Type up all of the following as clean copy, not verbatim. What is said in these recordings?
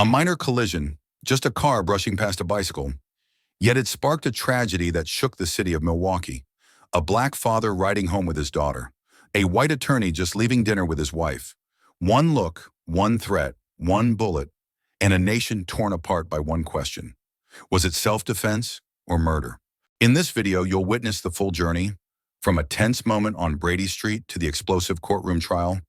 A minor collision, just a car brushing past a bicycle, yet it sparked a tragedy that shook the city of Milwaukee. A black father riding home with his daughter. A white attorney just leaving dinner with his wife. One look, one threat, one bullet, and a nation torn apart by one question. Was it self-defense or murder? In this video, you'll witness the full journey, from a tense moment on Brady Street to the explosive courtroom trial,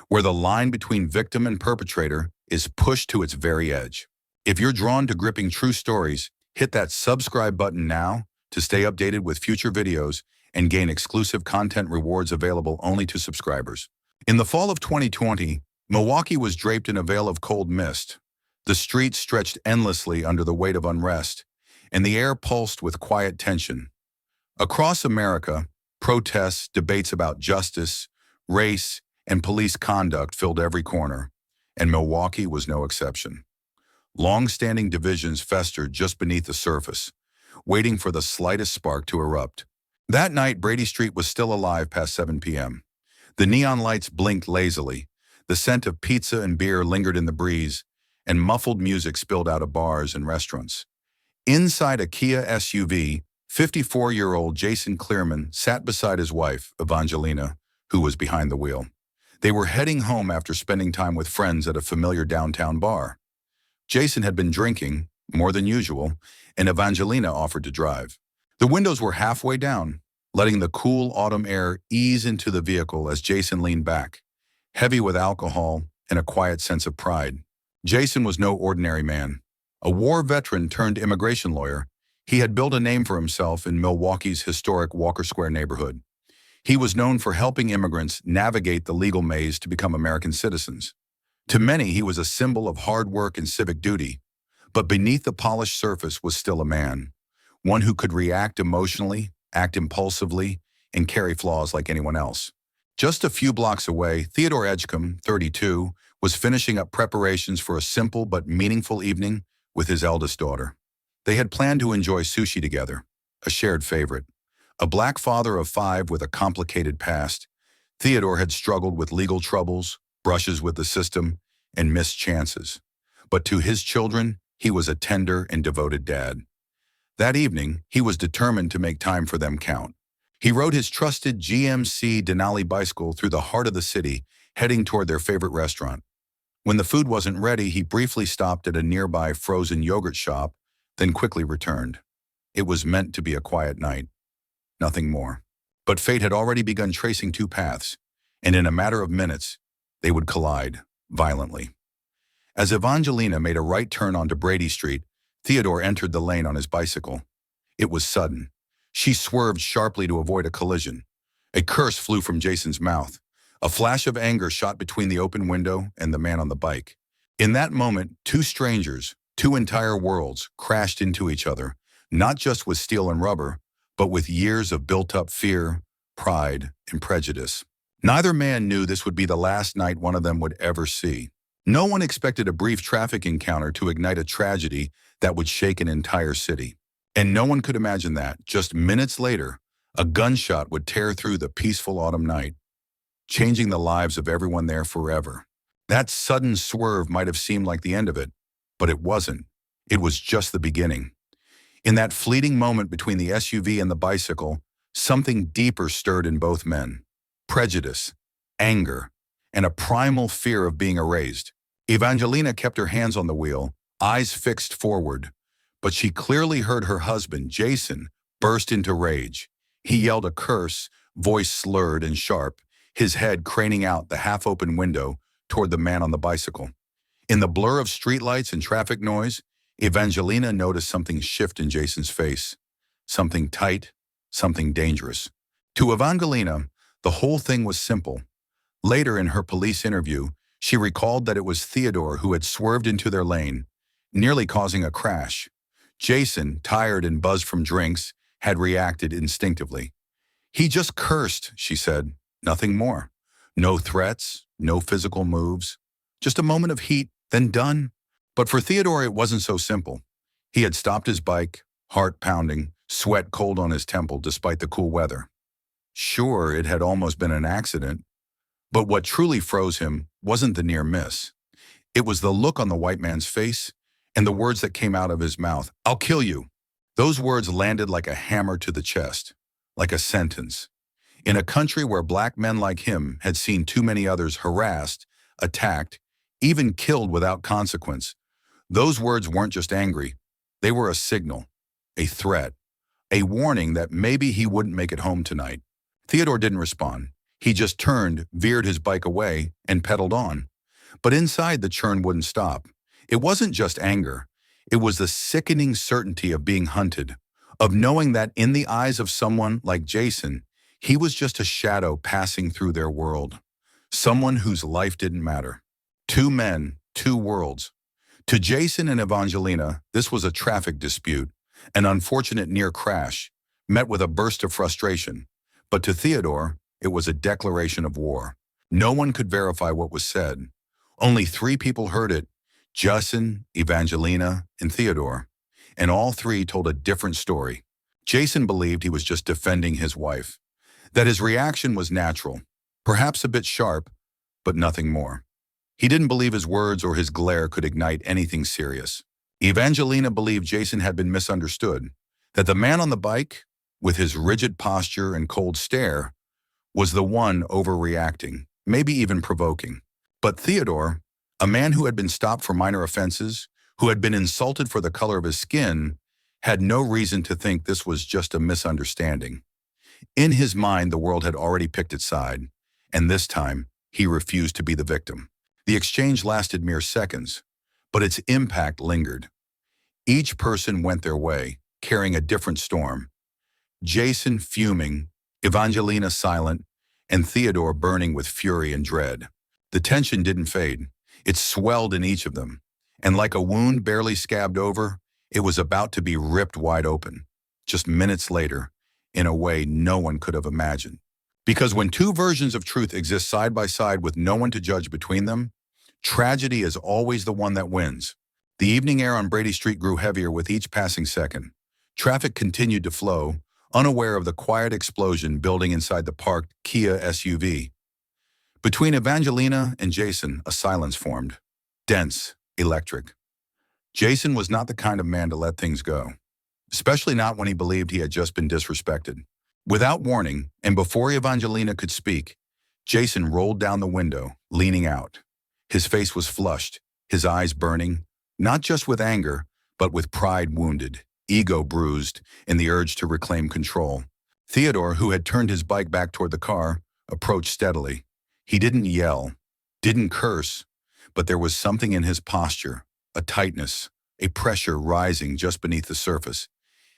where the line between victim and perpetrator is pushed to its very edge. If you're drawn to gripping true stories, hit that subscribe button now to stay updated with future videos and gain exclusive content rewards available only to subscribers. In the fall of 2020, Milwaukee was draped in a veil of cold mist. The streets stretched endlessly under the weight of unrest, and the air pulsed with quiet tension. Across America, protests, debates about justice, race, and police conduct filled every corner, and Milwaukee was no exception. Long-standing divisions festered just beneath the surface, waiting for the slightest spark to erupt. That night, Brady Street was still alive past 7 p.m. The neon lights blinked lazily, the scent of pizza and beer lingered in the breeze, and muffled music spilled out of bars and restaurants. Inside a Kia SUV, 54-year-old Jason Clearman sat beside his wife, Evangelina, who was behind the wheel. They were heading home after spending time with friends at a familiar downtown bar. Jason had been drinking, more than usual, and Evangelina offered to drive. The windows were halfway down, letting the cool autumn air ease into the vehicle as Jason leaned back, heavy with alcohol and a quiet sense of pride. Jason was no ordinary man. A war veteran turned immigration lawyer, he had built a name for himself in Milwaukee's historic Walker Square neighborhood. He was known for helping immigrants navigate the legal maze to become American citizens. To many, he was a symbol of hard work and civic duty, but beneath the polished surface was still a man, one who could react emotionally, act impulsively, and carry flaws like anyone else. Just a few blocks away, Theodore Edgecomb, 32, was finishing up preparations for a simple but meaningful evening with his eldest daughter. They had planned to enjoy sushi together, a shared favorite. A black father of 5 with a complicated past, Theodore had struggled with legal troubles, brushes with the system, and missed chances. But to his children, he was a tender and devoted dad. That evening, he was determined to make time for them count. He rode his trusted GMC Denali bicycle through the heart of the city, heading toward their favorite restaurant. When the food wasn't ready, he briefly stopped at a nearby frozen yogurt shop, then quickly returned. It was meant to be a quiet night. Nothing more. But fate had already begun tracing two paths, and in a matter of minutes, they would collide, violently. As Evangelina made a right turn onto Brady Street, Theodore entered the lane on his bicycle. It was sudden. She swerved sharply to avoid a collision. A curse flew from Jason's mouth. A flash of anger shot between the open window and the man on the bike. In that moment, two strangers, two entire worlds, crashed into each other, not just with steel and rubber, but with years of built-up fear, pride, and prejudice. Neither man knew this would be the last night one of them would ever see. No one expected a brief traffic encounter to ignite a tragedy that would shake an entire city. And no one could imagine that, just minutes later, a gunshot would tear through the peaceful autumn night, changing the lives of everyone there forever. That sudden swerve might have seemed like the end of it, but it wasn't. It was just the beginning. In that fleeting moment between the SUV and the bicycle, something deeper stirred in both men. Prejudice, anger, and a primal fear of being erased. Evangelina kept her hands on the wheel, eyes fixed forward, but she clearly heard her husband, Jason, burst into rage. He yelled a curse, voice slurred and sharp, his head craning out the half-open window toward the man on the bicycle. In the blur of streetlights and traffic noise, Evangelina noticed something shift in Jason's face. Something tight, something dangerous. To Evangelina, the whole thing was simple. Later in her police interview, she recalled that it was Theodore who had swerved into their lane, nearly causing a crash. Jason, tired and buzzed from drinks, had reacted instinctively. He just cursed, she said, nothing more. No threats, no physical moves, just a moment of heat, then done. But for Theodore, it wasn't so simple. He had stopped his bike, heart pounding, sweat cold on his temple despite the cool weather. Sure, it had almost been an accident, but what truly froze him wasn't the near miss. It was the look on the white man's face and the words that came out of his mouth. "I'll kill you." Those words landed like a hammer to the chest, like a sentence. In a country where black men like him had seen too many others harassed, attacked, even killed without consequence, those words weren't just angry. They were a signal, a threat, a warning that maybe he wouldn't make it home tonight. Theodore didn't respond. He just turned, veered his bike away, and pedaled on. But inside, the churn wouldn't stop. It wasn't just anger. It was the sickening certainty of being hunted, of knowing that in the eyes of someone like Jason, he was just a shadow passing through their world. Someone whose life didn't matter. Two men, two worlds. To Jason and Evangelina, this was a traffic dispute, an unfortunate near crash, met with a burst of frustration. But to Theodore, it was a declaration of war. No one could verify what was said. Only 3 people heard it: Jason, Evangelina, and Theodore. And all 3 told a different story. Jason believed he was just defending his wife, that his reaction was natural, perhaps a bit sharp, but nothing more. He didn't believe his words or his glare could ignite anything serious. Evangelina believed Jason had been misunderstood, that the man on the bike, with his rigid posture and cold stare, was the one overreacting, maybe even provoking. But Theodore, a man who had been stopped for minor offenses, who had been insulted for the color of his skin, had no reason to think this was just a misunderstanding. In his mind, the world had already picked its side, and this time, he refused to be the victim. The exchange lasted mere seconds, but its impact lingered. Each person went their way, carrying a different storm. Jason fuming, Evangelina silent, and Theodore burning with fury and dread. The tension didn't fade. It swelled in each of them, and like a wound barely scabbed over, it was about to be ripped wide open, just minutes later, in a way no one could have imagined. Because when 2 versions of truth exist side by side with no one to judge between them, tragedy is always the one that wins. The evening air on Brady Street grew heavier with each passing second. Traffic continued to flow, unaware of the quiet explosion building inside the parked Kia SUV. Between Evangelina and Jason, a silence formed. Dense, electric. Jason was not the kind of man to let things go, especially not when he believed he had just been disrespected. Without warning, and before Evangelina could speak, Jason rolled down the window, leaning out. His face was flushed, his eyes burning, not just with anger, but with pride wounded, ego bruised, and the urge to reclaim control. Theodore, who had turned his bike back toward the car, approached steadily. He didn't yell, didn't curse, but there was something in his posture, a tightness, a pressure rising just beneath the surface.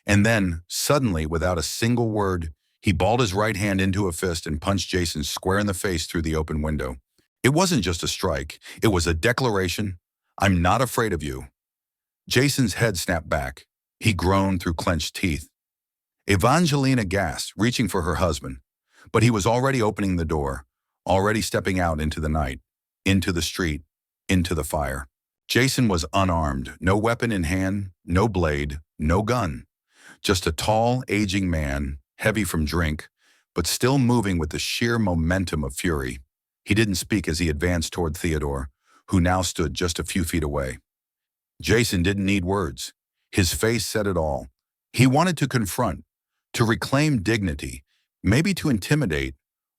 And then, suddenly, without a single word, he balled his right hand into a fist and punched Jason square in the face through the open window. It wasn't just a strike. It was a declaration. "I'm not afraid of you." Jason's head snapped back. He groaned through clenched teeth. Evangelina gasped, reaching for her husband. But he was already opening the door, already stepping out into the night, into the street, into the fire. Jason was unarmed, no weapon in hand, no blade, no gun. Just a tall, aging man, heavy from drink, but still moving with the sheer momentum of fury. He didn't speak as he advanced toward Theodore, who now stood just a few feet away. Jason didn't need words. His face said it all. He wanted to confront, to reclaim dignity, maybe to intimidate,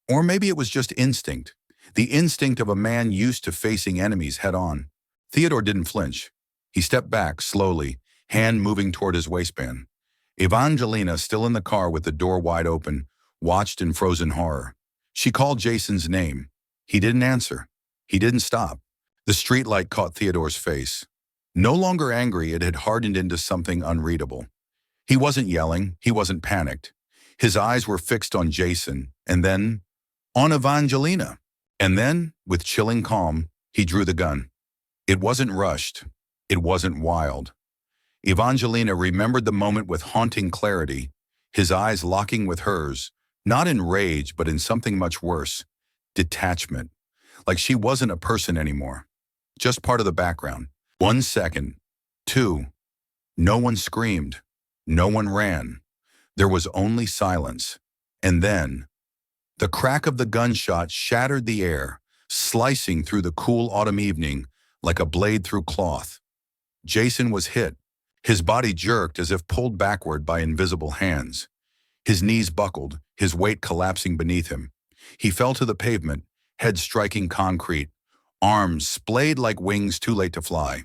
or maybe it was just instinct, the instinct of a man used to facing enemies head-on. Theodore didn't flinch. He stepped back slowly, hand moving toward his waistband. Evangelina, still in the car with the door wide open, watched in frozen horror. She called Jason's name. He didn't answer. He didn't stop. The streetlight caught Theodore's face. No longer angry, it had hardened into something unreadable. He wasn't yelling. He wasn't panicked. His eyes were fixed on Jason, and then on Evangelina. And then, with chilling calm, he drew the gun. It wasn't rushed. It wasn't wild. Evangelina remembered the moment with haunting clarity, his eyes locking with hers, not in rage, but in something much worse, detachment, like she wasn't a person anymore, just part of the background. 1 second, 2, no one screamed, no one ran. There was only silence. And then, the crack of the gunshot shattered the air, slicing through the cool autumn evening like a blade through cloth. Jason was hit. His body jerked as if pulled backward by invisible hands. His knees buckled, his weight collapsing beneath him. He fell to the pavement, head striking concrete, arms splayed like wings too late to fly.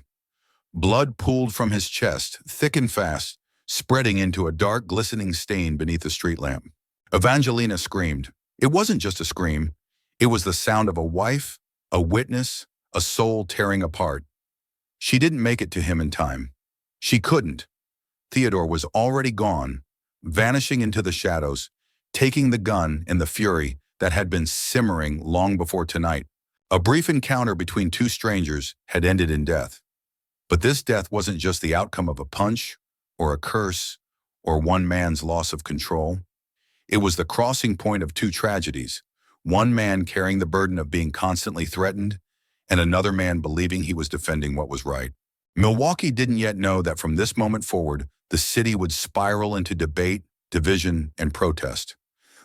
Blood pooled from his chest, thick and fast, spreading into a dark, glistening stain beneath the street lamp. Evangelina screamed. It wasn't just a scream. It was the sound of a wife, a witness, a soul tearing apart. She didn't make it to him in time. She couldn't. Theodore was already gone, vanishing into the shadows, taking the gun and the fury that had been simmering long before tonight. A brief encounter between two strangers had ended in death. But this death wasn't just the outcome of a punch, or a curse, or one man's loss of control. It was the crossing point of two tragedies, one man carrying the burden of being constantly threatened, and another man believing he was defending what was right. Milwaukee didn't yet know that from this moment forward, the city would spiral into debate, division, and protest.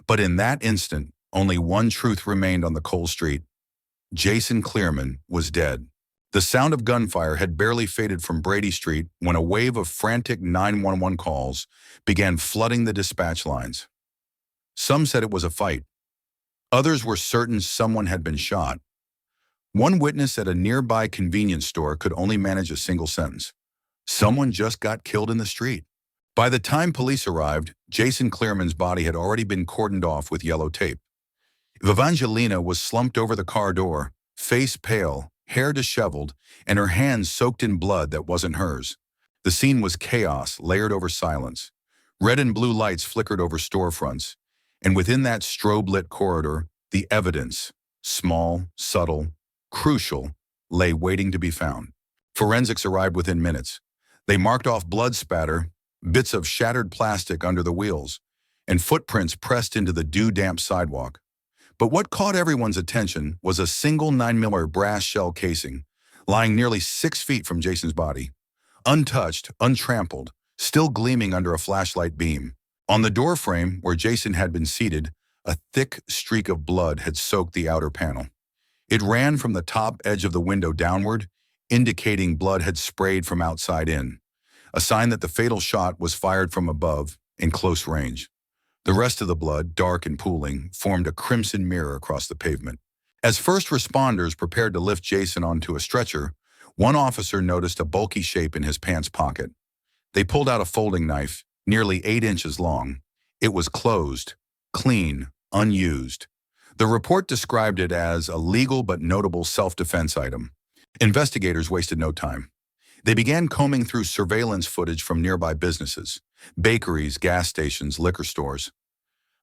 But in that instant, only one truth remained on the cold street. Jason Clearman was dead. The sound of gunfire had barely faded from Brady Street when a wave of frantic 911 calls began flooding the dispatch lines. Some said it was a fight. Others were certain someone had been shot. One witness at a nearby convenience store could only manage a single sentence. Someone just got killed in the street. By the time police arrived, Jason Clearman's body had already been cordoned off with yellow tape. Evangelina was slumped over the car door, face pale, hair disheveled, and her hands soaked in blood that wasn't hers. The scene was chaos layered over silence. Red and blue lights flickered over storefronts, and within that strobe-lit corridor, the evidence, small, subtle, crucial, lay waiting to be found. Forensics arrived within minutes. They marked off blood spatter, bits of shattered plastic under the wheels, and footprints pressed into the dew-damp sidewalk. But what caught everyone's attention was a single 9mm brass shell casing, lying nearly 6 feet from Jason's body. Untouched, untrampled, still gleaming under a flashlight beam. On the doorframe, where Jason had been seated, a thick streak of blood had soaked the outer panel. It ran from the top edge of the window downward, indicating blood had sprayed from outside in, a sign that the fatal shot was fired from above, in close range. The rest of the blood, dark and pooling, formed a crimson mirror across the pavement. As first responders prepared to lift Jason onto a stretcher, one officer noticed a bulky shape in his pants pocket. They pulled out a folding knife, nearly 8 inches long. It was closed, clean, unused. The report described it as a legal but notable self-defense item. Investigators wasted no time. They began combing through surveillance footage from nearby businesses, bakeries, gas stations, liquor stores.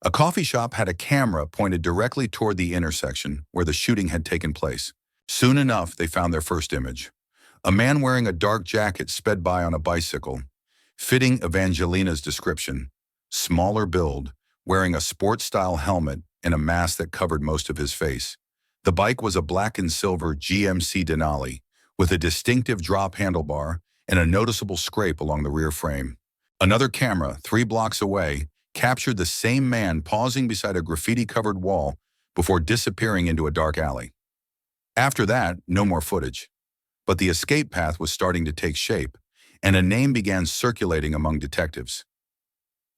A coffee shop had a camera pointed directly toward the intersection where the shooting had taken place. Soon enough, they found their first image. A man wearing a dark jacket sped by on a bicycle, fitting Evangelina's description. Smaller build, wearing a sports-style helmet and a mask that covered most of his face. The bike was a black and silver GMC Denali, with a distinctive drop handlebar and a noticeable scrape along the rear frame. Another camera, 3 blocks away, captured the same man pausing beside a graffiti-covered wall before disappearing into a dark alley. After that, no more footage. But the escape path was starting to take shape, and a name began circulating among detectives.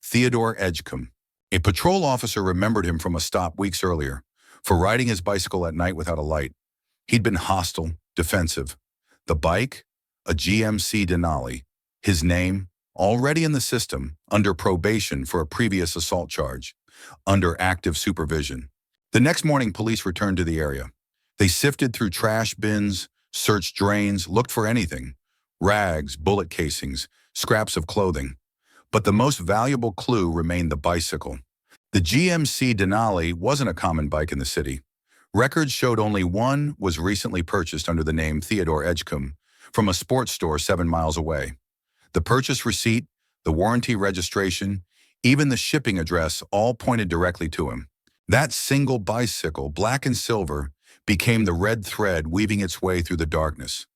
Theodore Edgecomb. A patrol officer remembered him from a stop weeks earlier, for riding his bicycle at night without a light. He'd been hostile, defensive. The bike? A GMC Denali. His name? Already in the system, under probation for a previous assault charge, under active supervision. The next morning, police returned to the area. They sifted through trash bins, searched drains, looked for anything. Rags, bullet casings, scraps of clothing. But the most valuable clue remained the bicycle. The GMC Denali wasn't a common bike in the city. Records showed only one was recently purchased under the name Theodore Edgecomb from a sports store 7 miles away. The purchase receipt, the warranty registration, even the shipping address all pointed directly to him. That single bicycle, black and silver, became the red thread weaving its way through the darkness.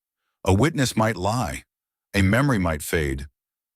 A witness might lie, a memory might fade,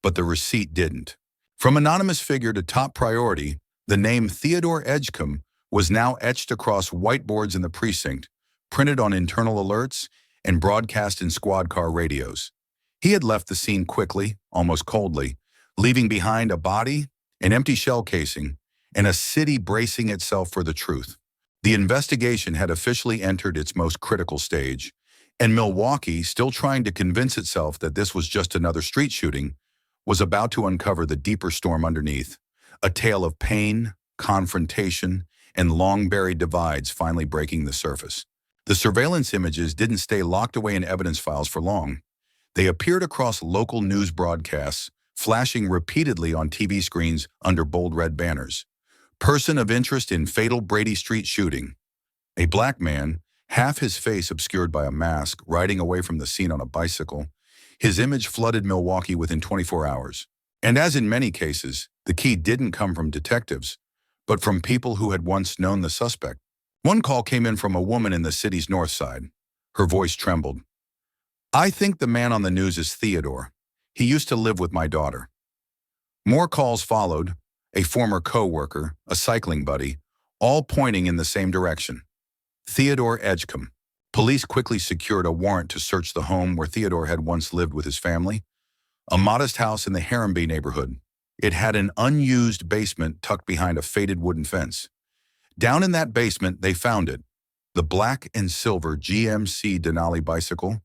but the receipt didn't. From anonymous figure to top priority, the name Theodore Edgecomb was now etched across whiteboards in the precinct, printed on internal alerts, and broadcast in squad car radios. He had left the scene quickly, almost coldly, leaving behind a body, an empty shell casing, and a city bracing itself for the truth. The investigation had officially entered its most critical stage, and Milwaukee, still trying to convince itself that this was just another street shooting, was about to uncover the deeper storm underneath, a tale of pain, confrontation, and long-buried divides finally breaking the surface. The surveillance images didn't stay locked away in evidence files for long. They appeared across local news broadcasts, flashing repeatedly on TV screens under bold red banners. Person of interest in fatal Brady Street shooting. A black man, half his face obscured by a mask, riding away from the scene on a bicycle. His image flooded Milwaukee within 24 hours. And as in many cases, the key didn't come from detectives, but from people who had once known the suspect. One call came in from a woman in the city's north side. Her voice trembled. "I think the man on the news is Theodore. He used to live with my daughter." More calls followed, a former co-worker, a cycling buddy, all pointing in the same direction. Theodore Edgecomb. Police quickly secured a warrant to search the home where Theodore had once lived with his family, a modest house in the Harambee neighborhood. It had an unused basement tucked behind a faded wooden fence. Down in that basement, they found it, the black and silver GMC Denali bicycle,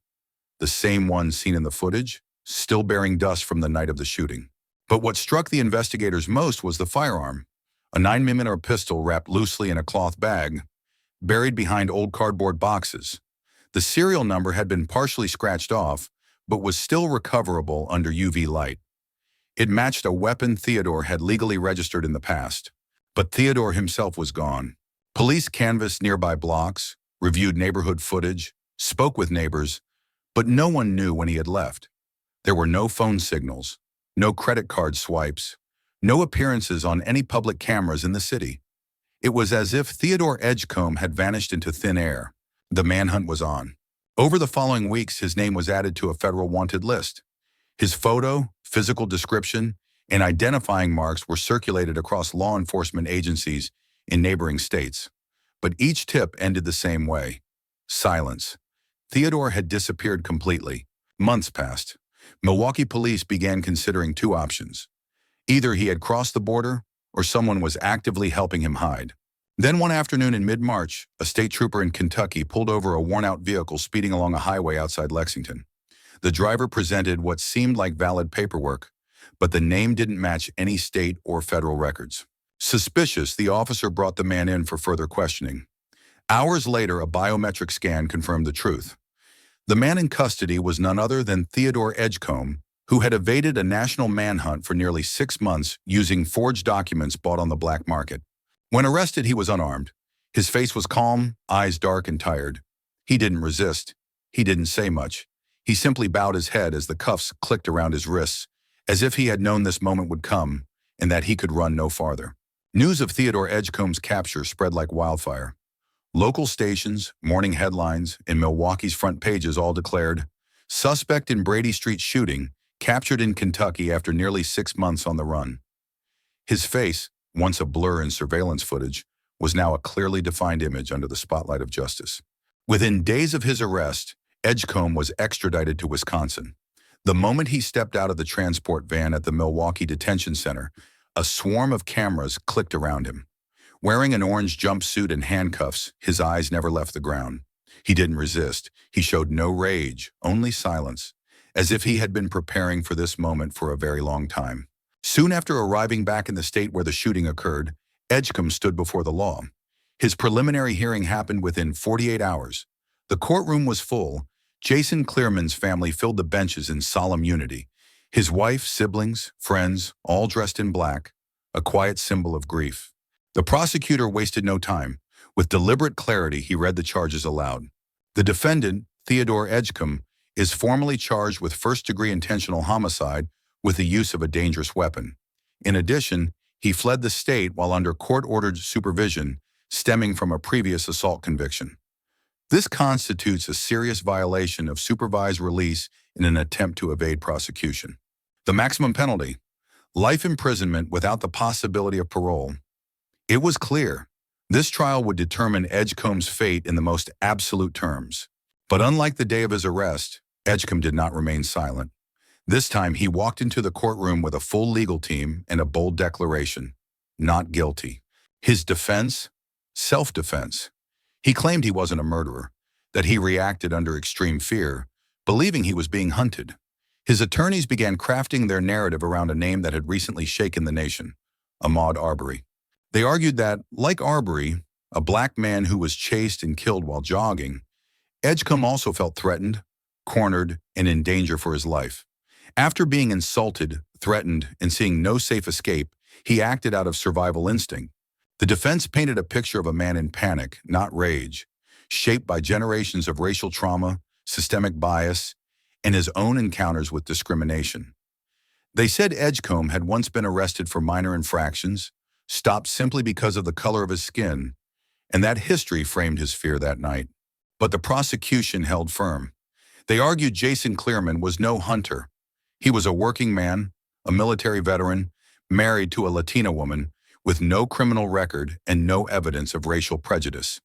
the same one seen in the footage, still bearing dust from the night of the shooting. But what struck the investigators most was the firearm, a 9mm pistol wrapped loosely in a cloth bag, buried behind old cardboard boxes. The serial number had been partially scratched off, but was still recoverable under UV light. It matched a weapon Theodore had legally registered in the past. But Theodore himself was gone. Police canvassed nearby blocks, reviewed neighborhood footage, spoke with neighbors, but no one knew when he had left. There were no phone signals, no credit card swipes, no appearances on any public cameras in the city. It was as if Theodore Edgecomb had vanished into thin air. The manhunt was on. Over the following weeks, his name was added to a federal wanted list. His photo, physical description, and identifying marks were circulated across law enforcement agencies in neighboring states. But each tip ended the same way. Silence. Theodore had disappeared completely. Months passed. Milwaukee police began considering two options. Either he had crossed the border, or someone was actively helping him hide. Then one afternoon in mid-March, a state trooper in Kentucky pulled over a worn-out vehicle speeding along a highway outside Lexington. The driver presented what seemed like valid paperwork, but the name didn't match any state or federal records. Suspicious, the officer brought the man in for further questioning. Hours later, a biometric scan confirmed the truth. The man in custody was none other than Theodore Edgecomb, who had evaded a national manhunt for nearly 6 months using forged documents bought on the black market. When arrested, he was unarmed. His face was calm, eyes dark and tired. He didn't resist. He didn't say much. He simply bowed his head as the cuffs clicked around his wrists, as if he had known this moment would come and that he could run no farther. News of Theodore Edgecomb's capture spread like wildfire. Local stations, morning headlines, and Milwaukee's front pages all declared, "Suspect in Brady Street shooting, captured in Kentucky after nearly 6 months on the run." His face, once a blur in surveillance footage, was now a clearly defined image under the spotlight of justice. Within days of his arrest, Edgecomb was extradited to Wisconsin. The moment he stepped out of the transport van at the Milwaukee Detention Center, a swarm of cameras clicked around him. Wearing an orange jumpsuit and handcuffs, his eyes never left the ground. He didn't resist. He showed no rage, only silence, as if he had been preparing for this moment for a very long time. Soon after arriving back in the state where the shooting occurred, Edgecomb stood before the law. His preliminary hearing happened within 48 hours. The courtroom was full. Jason Clearman's family filled the benches in solemn unity. His wife, siblings, friends, all dressed in black, a quiet symbol of grief. The prosecutor wasted no time. With deliberate clarity, he read the charges aloud. The defendant, Theodore Edgecomb, is formally charged with first-degree intentional homicide with the use of a dangerous weapon. In addition, he fled the state while under court-ordered supervision stemming from a previous assault conviction. This constitutes a serious violation of supervised release in an attempt to evade prosecution. The maximum penalty: life imprisonment without the possibility of parole. It was clear. This trial would determine Edgecomb's fate in the most absolute terms. But unlike the day of his arrest, Edgecomb did not remain silent. This time, he walked into the courtroom with a full legal team and a bold declaration: not guilty. His defense? Self-defense. He claimed he wasn't a murderer, that he reacted under extreme fear, believing he was being hunted. His attorneys began crafting their narrative around a name that had recently shaken the nation: Ahmaud Arbery. They argued that, like Arbery, a black man who was chased and killed while jogging, Edgecomb also felt threatened, cornered, and in danger for his life. After being insulted, threatened, and seeing no safe escape, he acted out of survival instinct. The defense painted a picture of a man in panic, not rage, shaped by generations of racial trauma, systemic bias, and his own encounters with discrimination. They said Edgecomb had once been arrested for minor infractions, stopped simply because of the color of his skin, and that history framed his fear that night. But the prosecution held firm. They argued Jason Clearman was no hunter. He was a working man, a military veteran, married to a Latina woman, with no criminal record and no evidence of racial prejudice.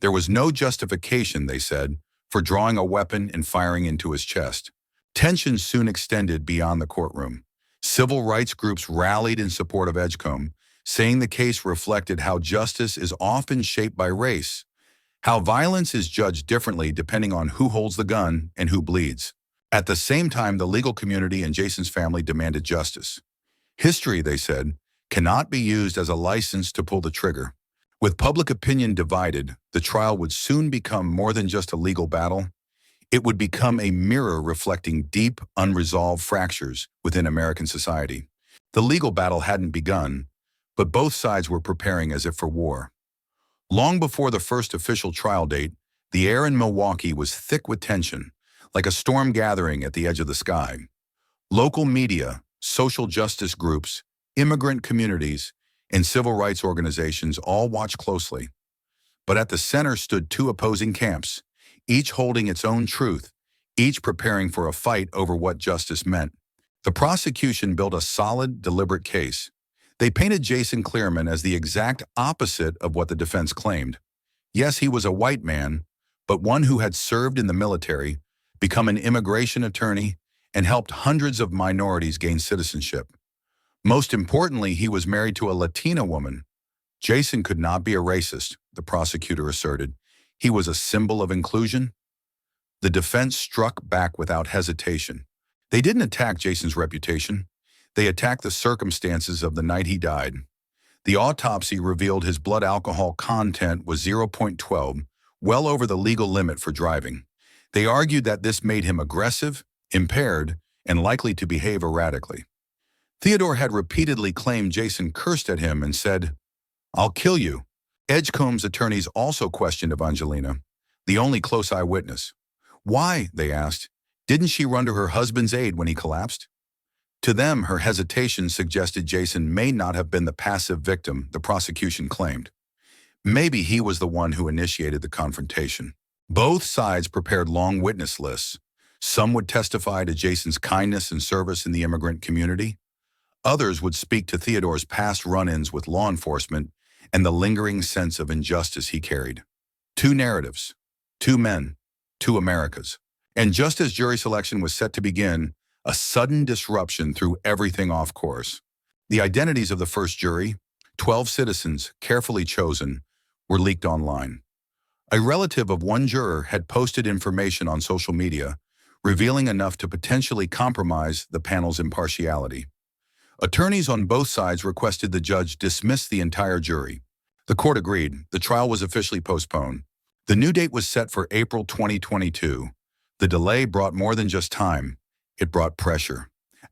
There was no justification, they said, for drawing a weapon and firing into his chest. Tension soon extended beyond the courtroom. Civil rights groups rallied in support of Edgecomb, saying the case reflected how justice is often shaped by race, how violence is judged differently depending on who holds the gun and who bleeds. At the same time, the legal community and Jason's family demanded justice. History, they said, cannot be used as a license to pull the trigger. With public opinion divided, the trial would soon become more than just a legal battle. It would become a mirror reflecting deep, unresolved fractures within American society. The legal battle hadn't begun, but both sides were preparing as if for war. Long before the first official trial date, the air in Milwaukee was thick with tension, like a storm gathering at the edge of the sky. Local media, social justice groups, immigrant communities, and civil rights organizations all watched closely. But at the center stood two opposing camps, each holding its own truth, each preparing for a fight over what justice meant. The prosecution built a solid, deliberate case. They painted Jason Clearman as the exact opposite of what the defense claimed. Yes, he was a white man, but one who had served in the military, become an immigration attorney, and helped hundreds of minorities gain citizenship. Most importantly, he was married to a Latina woman. Jason could not be a racist, the prosecutor asserted. He was a symbol of inclusion. The defense struck back without hesitation. They didn't attack Jason's reputation. They attacked the circumstances of the night he died. The autopsy revealed his blood alcohol content was 0.12, well over the legal limit for driving. They argued that this made him aggressive, impaired, and likely to behave erratically. Theodore had repeatedly claimed Jason cursed at him and said, "I'll kill you." Edgecomb's attorneys also questioned Evangelina, the only close eyewitness. Why, they asked, didn't she run to her husband's aid when he collapsed? To them, her hesitation suggested Jason may not have been the passive victim the prosecution claimed. Maybe he was the one who initiated the confrontation. Both sides prepared long witness lists. Some would testify to Jason's kindness and service in the immigrant community. Others would speak to Theodore's past run-ins with law enforcement and the lingering sense of injustice he carried. Two narratives, two men, two Americas. And just as jury selection was set to begin, a sudden disruption threw everything off course. The identities of the first jury, 12 citizens carefully chosen, were leaked online. A relative of one juror had posted information on social media, revealing enough to potentially compromise the panel's impartiality. Attorneys on both sides requested the judge dismiss the entire jury. The court agreed. The trial was officially postponed. The new date was set for April 2022. The delay brought more than just time. It brought pressure.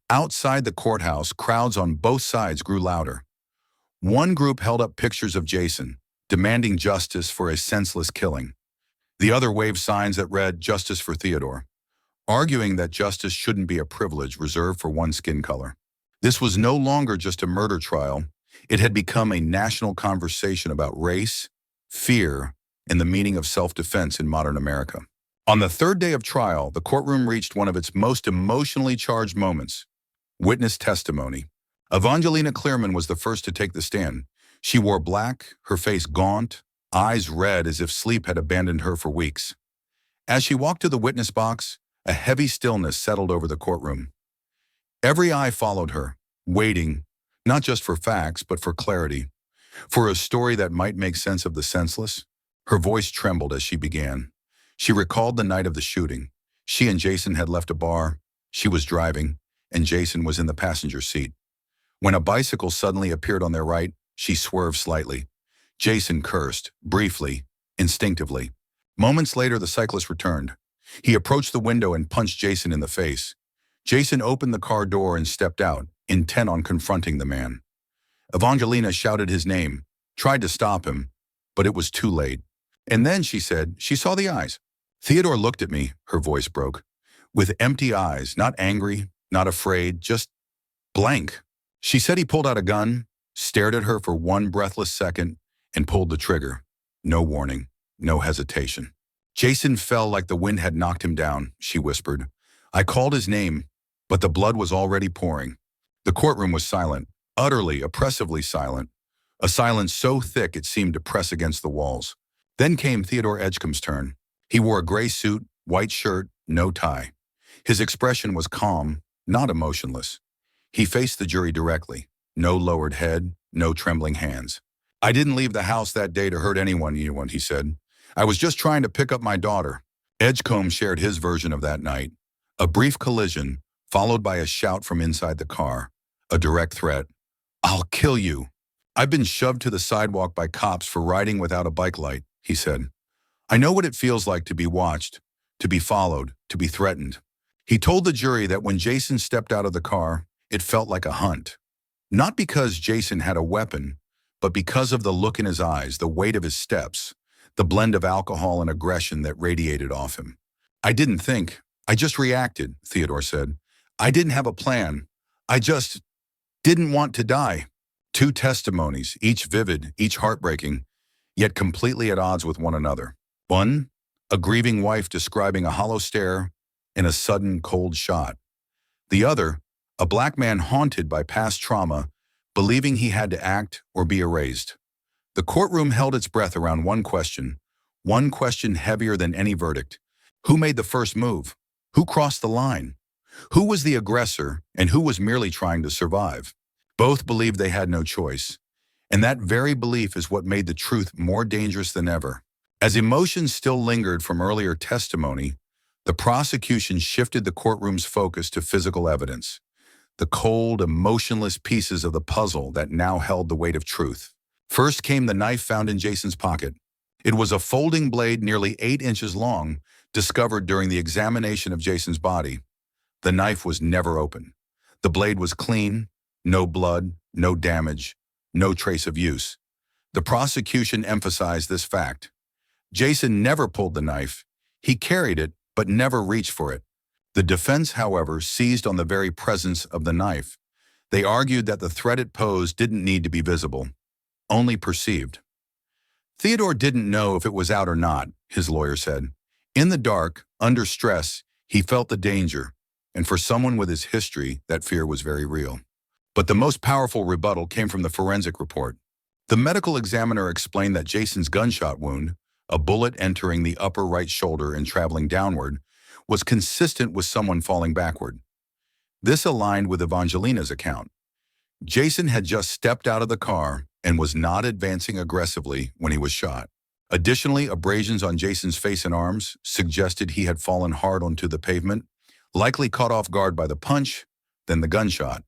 Outside the courthouse, crowds on both sides grew louder. One group held up pictures of Jason, demanding justice for his senseless killing. The other waved signs that read, "Justice for Theodore," arguing that justice shouldn't be a privilege reserved for one skin color. This was no longer just a murder trial. It had become a national conversation about race, fear, and the meaning of self-defense in modern America. On the third day of trial, the courtroom reached one of its most emotionally charged moments: witness testimony. Evangelina Clearman was the first to take the stand. She wore black, her face gaunt, eyes red as if sleep had abandoned her for weeks. As she walked to the witness box, a heavy stillness settled over the courtroom. Every eye followed her, waiting, not just for facts, but for clarity, for a story that might make sense of the senseless. Her voice trembled as she began. She recalled the night of the shooting. She and Jason had left a bar. She was driving, and Jason was in the passenger seat. When a bicycle suddenly appeared on their right, she swerved slightly. Jason cursed, briefly, instinctively. Moments later, the cyclist returned. He approached the window and punched Jason in the face. Jason opened the car door and stepped out, intent on confronting the man. Evangelina shouted his name, tried to stop him, but it was too late. And then, she said, she saw the eyes. Theodore looked at me, her voice broke, with empty eyes, not angry, not afraid, just blank. She said he pulled out a gun, stared at her for one breathless second, and pulled the trigger. No warning, no hesitation. Jason fell like the wind had knocked him down, she whispered. I called his name, but the blood was already pouring. The courtroom was silent, utterly, oppressively silent, a silence so thick it seemed to press against the walls. Then came Theodore Edgecomb's turn. He wore a gray suit, white shirt, no tie. His expression was calm, not emotionless. He faced the jury directly, no lowered head, no trembling hands. I didn't leave the house that day to hurt anyone, he said. I was just trying to pick up my daughter. Edgecomb shared his version of that night. A brief collision, followed by a shout from inside the car. A direct threat. I'll kill you. I've been shoved to the sidewalk by cops for riding without a bike light, he said. I know what it feels like to be watched, to be followed, to be threatened. He told the jury that when Jason stepped out of the car, it felt like a hunt. Not because Jason had a weapon, but because of the look in his eyes, the weight of his steps, the blend of alcohol and aggression that radiated off him. I didn't think, I just reacted, Theodore said. I didn't have a plan. I just didn't want to die. 2 testimonies, each vivid, each heartbreaking, yet completely at odds with one another. One, a grieving wife describing a hollow stare and a sudden cold shot. The other, a black man haunted by past trauma, believing he had to act or be erased. The courtroom held its breath around one question heavier than any verdict. Who made the first move? Who crossed the line? Who was the aggressor and who was merely trying to survive? Both believed they had no choice, and that very belief is what made the truth more dangerous than ever. As emotions still lingered from earlier testimony, the prosecution shifted the courtroom's focus to physical evidence, the cold, emotionless pieces of the puzzle that now held the weight of truth. First came the knife found in Jason's pocket. It was a folding blade nearly 8 inches long, discovered during the examination of Jason's body. The knife was never open. The blade was clean, no blood, no damage, no trace of use. The prosecution emphasized this fact. Jason never pulled the knife. He carried it, but never reached for it. The defense, however, seized on the very presence of the knife. They argued that the threat it posed didn't need to be visible, only perceived. Theodore didn't know if it was out or not, his lawyer said. In the dark, under stress, he felt the danger, and for someone with his history, that fear was very real. But the most powerful rebuttal came from the forensic report. The medical examiner explained that Jason's gunshot wound, a bullet entering the upper right shoulder and traveling downward, was consistent with someone falling backward. This aligned with Evangelina's account. Jason had just stepped out of the car and was not advancing aggressively when he was shot. Additionally, abrasions on Jason's face and arms suggested he had fallen hard onto the pavement, likely caught off guard by the punch, then the gunshot.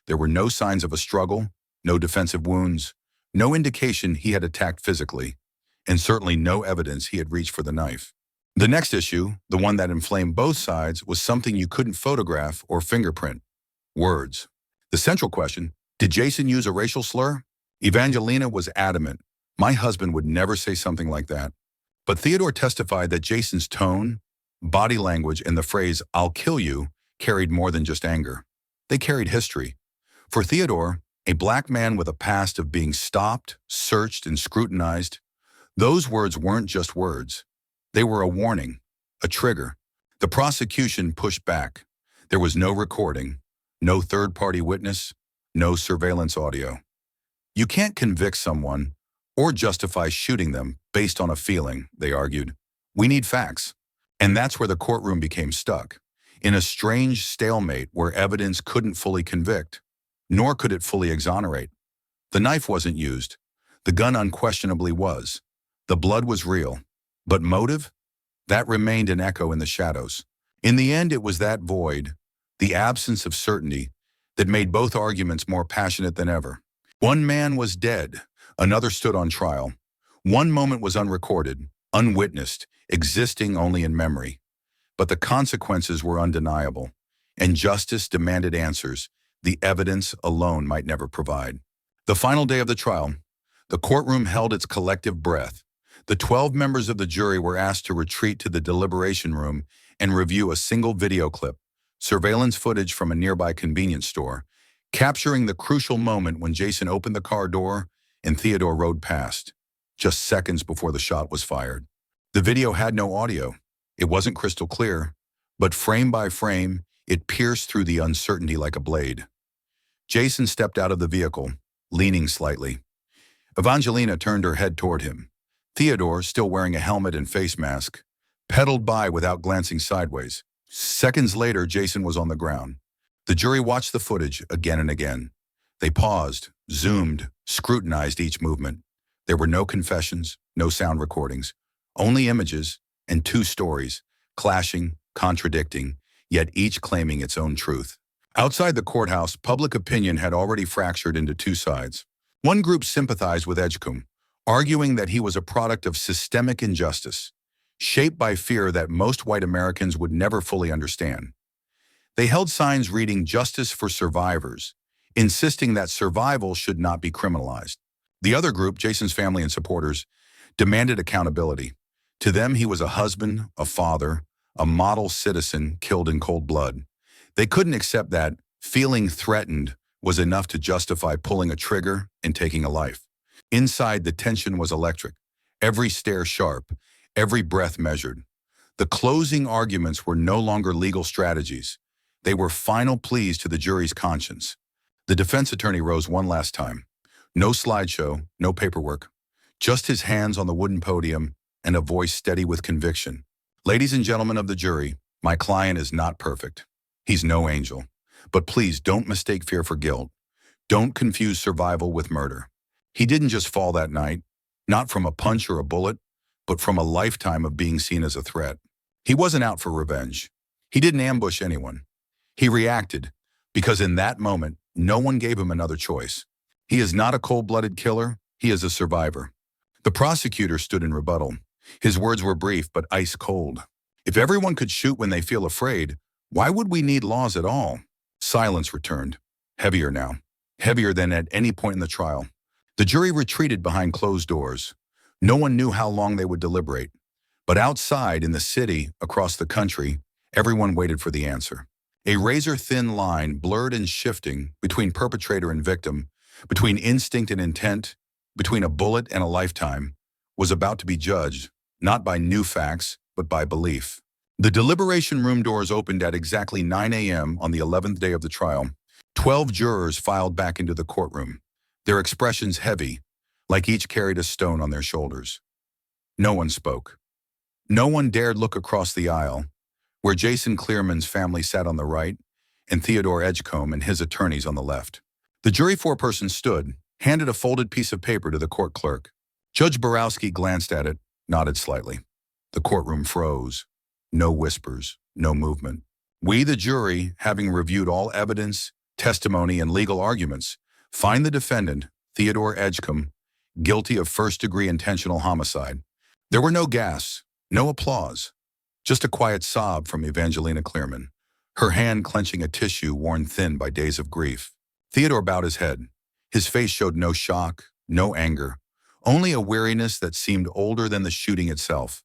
There were no signs of a struggle, no defensive wounds, no indication he had attacked physically, and certainly no evidence he had reached for the knife. The next issue, the one that inflamed both sides, was something you couldn't photograph or fingerprint: words. The central question, did Jason use a racial slur? Evangelina was adamant. My husband would never say something like that. But Theodore testified that Jason's tone, body language, and the phrase, I'll kill you, carried more than just anger. They carried history. For Theodore, a black man with a past of being stopped, searched, and scrutinized, those words weren't just words. They were a warning, a trigger. The prosecution pushed back. There was no recording, no third-party witness, no surveillance audio. You can't convict someone or justify shooting them based on a feeling, they argued. We need facts. And that's where the courtroom became stuck, in a strange stalemate where evidence couldn't fully convict, nor could it fully exonerate. The knife wasn't used. The gun unquestionably was. The blood was real. But motive? That remained an echo in the shadows. In the end, it was that void, the absence of certainty, that made both arguments more passionate than ever. One man was dead. Another stood on trial. One moment was unrecorded, unwitnessed, existing only in memory. But the consequences were undeniable, and justice demanded answers the evidence alone might never provide. The final day of the trial, the courtroom held its collective breath. The 12 members of the jury were asked to retreat to the deliberation room and review a single video clip, surveillance footage from a nearby convenience store, capturing the crucial moment when Jason opened the car door and Theodore rode past, just seconds before the shot was fired. The video had no audio. It wasn't crystal clear, but frame by frame, it pierced through the uncertainty like a blade. Jason stepped out of the vehicle, leaning slightly. Evangelina turned her head toward him. Theodore, still wearing a helmet and face mask, pedaled by without glancing sideways. Seconds later, Jason was on the ground. The jury watched the footage again and again. They paused, zoomed, scrutinized each movement. There were no confessions, no sound recordings, only images and two stories, clashing, contradicting, yet each claiming its own truth. Outside the courthouse, public opinion had already fractured into two sides. One group sympathized with Edgecomb, arguing that he was a product of systemic injustice, shaped by fear that most white Americans would never fully understand. They held signs reading "Justice for Survivors," insisting that survival should not be criminalized. The other group, Jason's family and supporters, demanded accountability. To them, he was a husband, a father, a model citizen killed in cold blood. They couldn't accept that feeling threatened was enough to justify pulling a trigger and taking a life. Inside, the tension was electric, every stare sharp, every breath measured. The closing arguments were no longer legal strategies. They were final pleas to the jury's conscience. The defense attorney rose one last time. No slideshow, no paperwork, just his hands on the wooden podium and a voice steady with conviction. Ladies and gentlemen of the jury, my client is not perfect. He's no angel. But please don't mistake fear for guilt. Don't confuse survival with murder. He didn't just fall that night, not from a punch or a bullet, but from a lifetime of being seen as a threat. He wasn't out for revenge. He didn't ambush anyone. He reacted, because in that moment, no one gave him another choice. He is not a cold-blooded killer. He is a survivor. The prosecutor stood in rebuttal. His words were brief but ice cold. If everyone could shoot when they feel afraid, why would we need laws at all? Silence returned, heavier now, heavier than at any point in the trial. The jury retreated behind closed doors. No one knew how long they would deliberate. But outside, in the city, across the country, everyone waited for the answer. A razor-thin line, blurred and shifting, between perpetrator and victim, between instinct and intent, between a bullet and a lifetime, was about to be judged, not by new facts, but by belief. The deliberation room doors opened at exactly 9 a.m. on the 11th day of the trial. 12 jurors filed back into the courtroom, their expressions heavy, like each carried a stone on their shoulders. No one spoke. No one dared look across the aisle, where Jason Clearman's family sat on the right and Theodore Edgecomb and his attorneys on the left. The jury foreperson stood, handed a folded piece of paper to the court clerk. Judge Borowski glanced at it, nodded slightly. The courtroom froze. No whispers, no movement. We, the jury, having reviewed all evidence, testimony, and legal arguments, find the defendant, Theodore Edgecomb, guilty of first-degree intentional homicide. There were no gasps, no applause, just a quiet sob from Evangelina Clearman, her hand clenching a tissue worn thin by days of grief. Theodore bowed his head. His face showed no shock, no anger, only a weariness that seemed older than the shooting itself.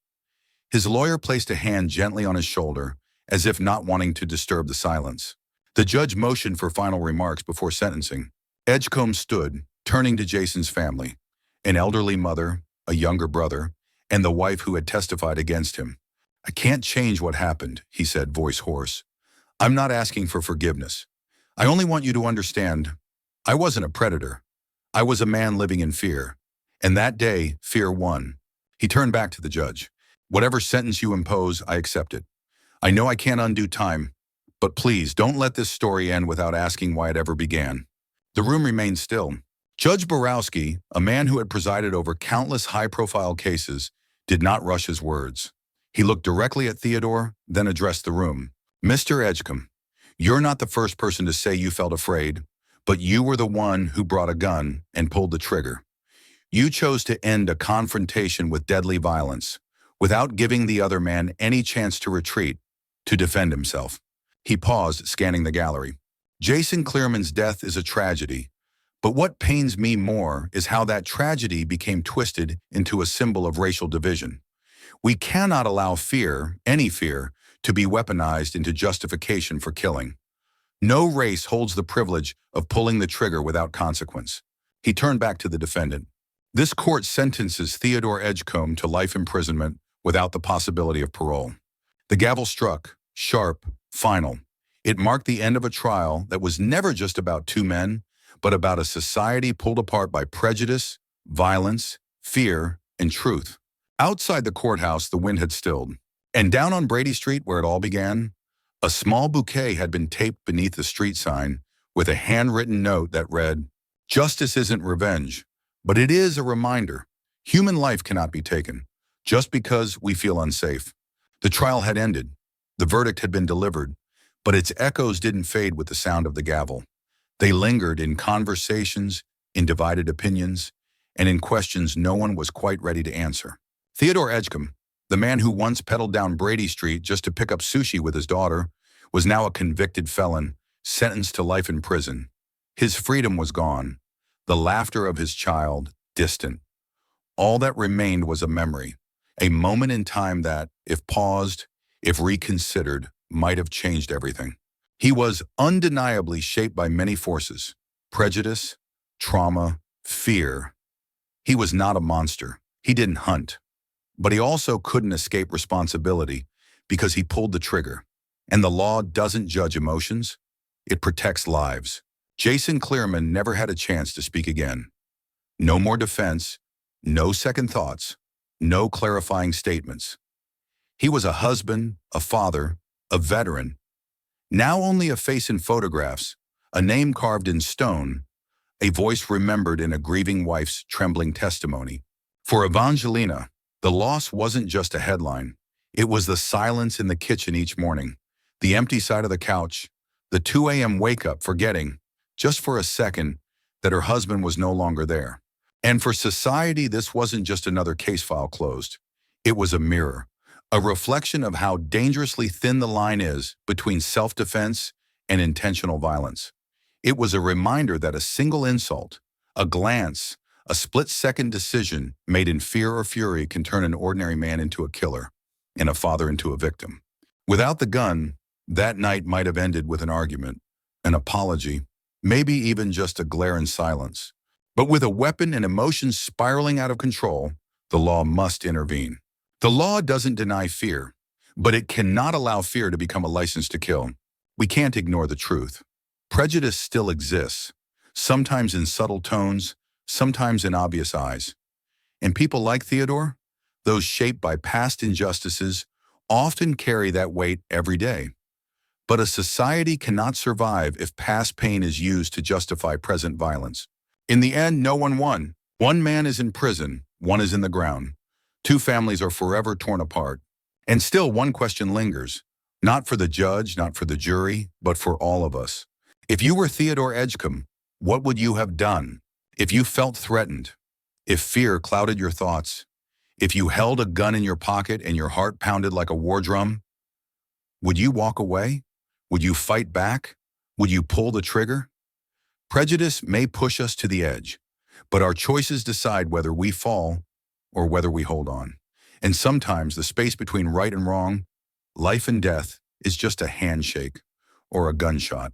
His lawyer placed a hand gently on his shoulder, as if not wanting to disturb the silence. The judge motioned for final remarks before sentencing. Edgecomb stood, turning to Jason's family, an elderly mother, a younger brother, and the wife who had testified against him. I can't change what happened, he said, voice hoarse. I'm not asking for forgiveness. I only want you to understand, I wasn't a predator. I was a man living in fear. And that day, fear won. He turned back to the judge. Whatever sentence you impose, I accept it. I know I can't undo time, but please don't let this story end without asking why it ever began." The room remained still. Judge Borowski, a man who had presided over countless high-profile cases, did not rush his words. He looked directly at Theodore, then addressed the room. "Mr. Edgecomb, you're not the first person to say you felt afraid, but you were the one who brought a gun and pulled the trigger. You chose to end a confrontation with deadly violence, without giving the other man any chance to retreat, to defend himself." He paused, scanning the gallery. "Jason Clearman's death is a tragedy, but what pains me more is how that tragedy became twisted into a symbol of racial division. We cannot allow fear, any fear, to be weaponized into justification for killing. No race holds the privilege of pulling the trigger without consequence." He turned back to the defendant. "This court sentences Theodore Edgecomb to life imprisonment without the possibility of parole." The gavel struck, sharp, final. It marked the end of a trial that was never just about two men, but about a society pulled apart by prejudice, violence, fear, and truth. Outside the courthouse, the wind had stilled. And down on Brady Street, where it all began, a small bouquet had been taped beneath the street sign with a handwritten note that read, "Justice isn't revenge, but it is a reminder. Human life cannot be taken, just because we feel unsafe." The trial had ended. The verdict had been delivered, but its echoes didn't fade with the sound of the gavel. They lingered in conversations, in divided opinions, and in questions no one was quite ready to answer. Theodore Edgecomb, the man who once pedaled down Brady Street just to pick up sushi with his daughter, was now a convicted felon, sentenced to life in prison. His freedom was gone, the laughter of his child distant. All that remained was a memory, a moment in time that, if paused, if reconsidered, might have changed everything. He was undeniably shaped by many forces: prejudice, trauma, fear. He was not a monster. He didn't hunt. But he also couldn't escape responsibility because he pulled the trigger. And the law doesn't judge emotions. It protects lives. Jason Clearman never had a chance to speak again. No more defense, no second thoughts, no clarifying statements. He was a husband, a father, a veteran. Now only a face in photographs, a name carved in stone, a voice remembered in a grieving wife's trembling testimony. For Evangelina, the loss wasn't just a headline. It was the silence in the kitchen each morning, the empty side of the couch, the 2 a.m. wake-up forgetting, just for a second, that her husband was no longer there. And for society, this wasn't just another case file closed. It was a mirror, a reflection of how dangerously thin the line is between self-defense and intentional violence. It was a reminder that a single insult, a glance, a split-second decision made in fear or fury can turn an ordinary man into a killer and a father into a victim. Without the gun, that night might have ended with an argument, an apology, maybe even just a glare in silence. But with a weapon and emotions spiraling out of control, the law must intervene. The law doesn't deny fear, but it cannot allow fear to become a license to kill. We can't ignore the truth. Prejudice still exists, sometimes in subtle tones, sometimes in obvious eyes. And people like Theodore, those shaped by past injustices, often carry that weight every day. But a society cannot survive if past pain is used to justify present violence. In the end, no one won. One man is in prison, one is in the ground. Two families are forever torn apart. And still one question lingers, not for the judge, not for the jury, but for all of us. If you were Theodore Edgecomb, what would you have done? If you felt threatened, if fear clouded your thoughts, if you held a gun in your pocket and your heart pounded like a war drum, would you walk away? Would you fight back? Would you pull the trigger? Prejudice may push us to the edge, but our choices decide whether we fall or whether we hold on. And sometimes the space between right and wrong, life and death, is just a handshake or a gunshot.